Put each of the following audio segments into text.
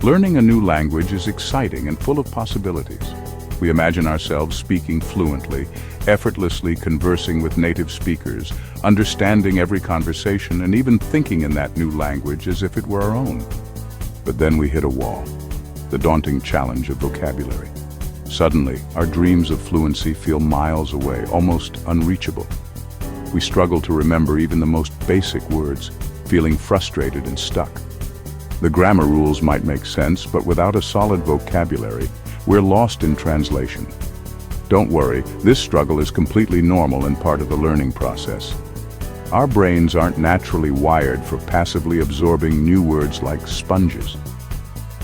Learning a new language is exciting and full of possibilities. We imagine ourselves speaking fluently, effortlessly conversing with native speakers, understanding every conversation, and even thinking in that new language as if it were our own. But then we hit a wall, the daunting challenge of vocabulary. Suddenly, our dreams of fluency feel miles away, almost unreachable. We struggle to remember even the most basic words, feeling frustrated and stuck. The grammar rules might make sense, but without a solid vocabulary, we're lost in translation. Don't worry, this struggle is completely normal and part of the learning process. Our brains aren't naturally wired for passively absorbing new words like sponges.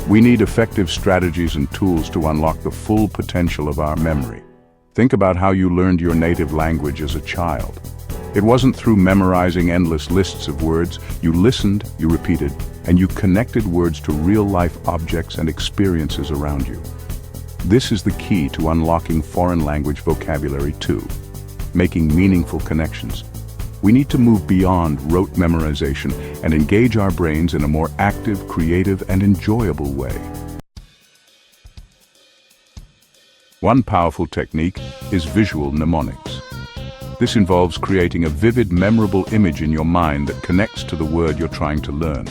We need effective strategies and tools to unlock the full potential of our memory. Think about how you learned your native language as a child. It wasn't through memorizing endless lists of words. You listened, you repeated, and you connected words to real-life objects and experiences around you. This is the key to unlocking foreign language vocabulary too, making meaningful connections. We need to move beyond rote memorization and engage our brains in a more active, creative, and enjoyable way. One powerful technique is visual mnemonics. This involves creating a vivid, memorable image in your mind that connects to the word you're trying to learn.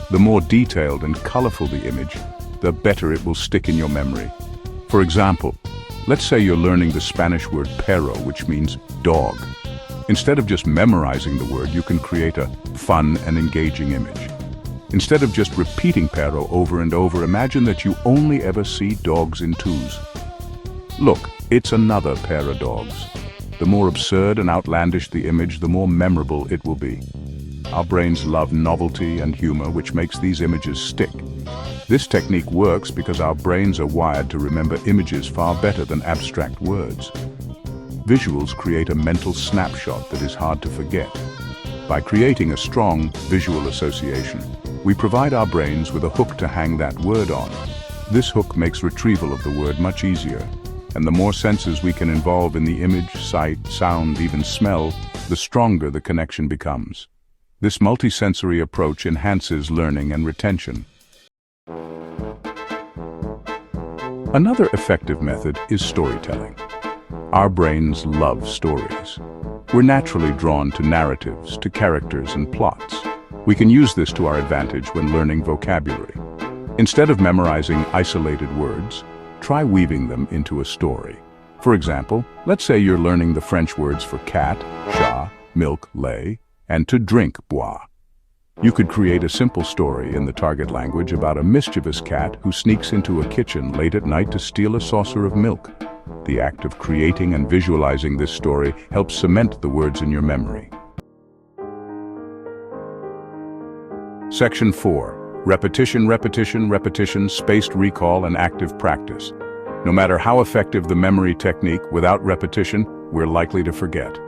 The more detailed and colorful the image, the better it will stick in your memory. For example, let's say you're learning the Spanish word perro, which means dog. Instead of just memorizing the word, you can create a fun and engaging image. Instead of just repeating perro over and over, imagine that you only ever see dogs in twos. Look, it's another pair of dogs. The more absurd and outlandish the image, the more memorable it will be. Our brains love novelty and humor, which makes these images stick. This technique works because our brains are wired to remember images far better than abstract words. Visuals create a mental snapshot that is hard to forget. By creating a strong visual association, we provide our brains with a hook to hang that word on. This hook makes retrieval of the word much easier, and the more senses we can involve in the image, sight, sound, even smell, the stronger the connection becomes. This multisensory approach enhances learning and retention. Another effective method is storytelling. Our brains love stories. We're naturally drawn to narratives, to characters and plots. We can use this to our advantage when learning vocabulary. Instead of memorizing isolated words, try weaving them into a story. For example, let's say you're learning the French words for cat, chat, milk, lait, and to drink, boire. You could create a simple story in the target language about a mischievous cat who sneaks into a kitchen late at night to steal a saucer of milk. The act of creating and visualizing this story helps cement the words in your memory. Section 4. Repetition, repetition, repetition, spaced recall, and active practice. No matter how effective the memory technique, without repetition, we're likely to forget.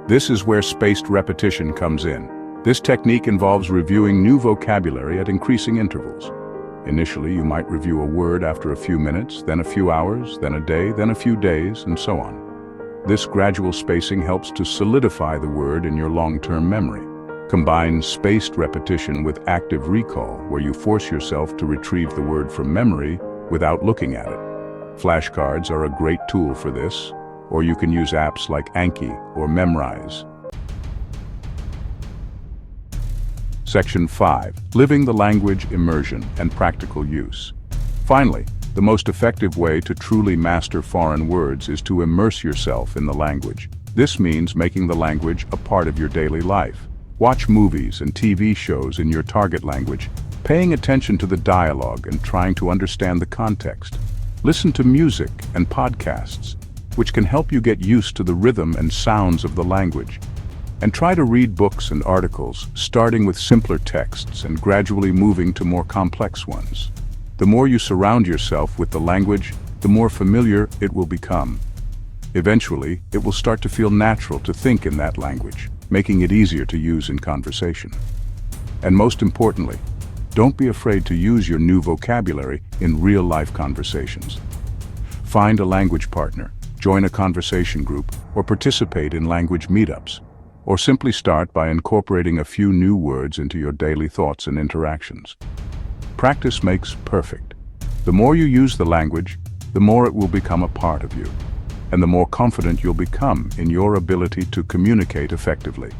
This is where spaced repetition comes in. This technique involves reviewing new vocabulary at increasing intervals. Initially, you might review a word after a few minutes, then a few hours, then a day, then a few days, and so on. This gradual spacing helps to solidify the word in your long-term memory. Combine spaced repetition with active recall, where you force yourself to retrieve the word from memory without looking at it. Flashcards are a great tool for this, or you can use apps like Anki or Memrise. Section 5. Living the language, immersion, and practical use. Finally, the most effective way to truly master foreign words is to immerse yourself in the language. This means making the language a part of your daily life. Watch movies and TV shows in your target language, paying attention to the dialogue and trying to understand the context. Listen to music and podcasts, which can help you get used to the rhythm and sounds of the language. And try to read books and articles, starting with simpler texts and gradually moving to more complex ones. The more you surround yourself with the language, the more familiar it will become. Eventually, it will start to feel natural to think in that language, making it easier to use in conversation. And most importantly, don't be afraid to use your new vocabulary in real-life conversations. Find a language partner, join a conversation group, or participate in language meetups. Or simply start by incorporating a few new words into your daily thoughts and interactions. Practice makes perfect. The more you use the language, the more it will become a part of you, and the more confident you'll become in your ability to communicate effectively.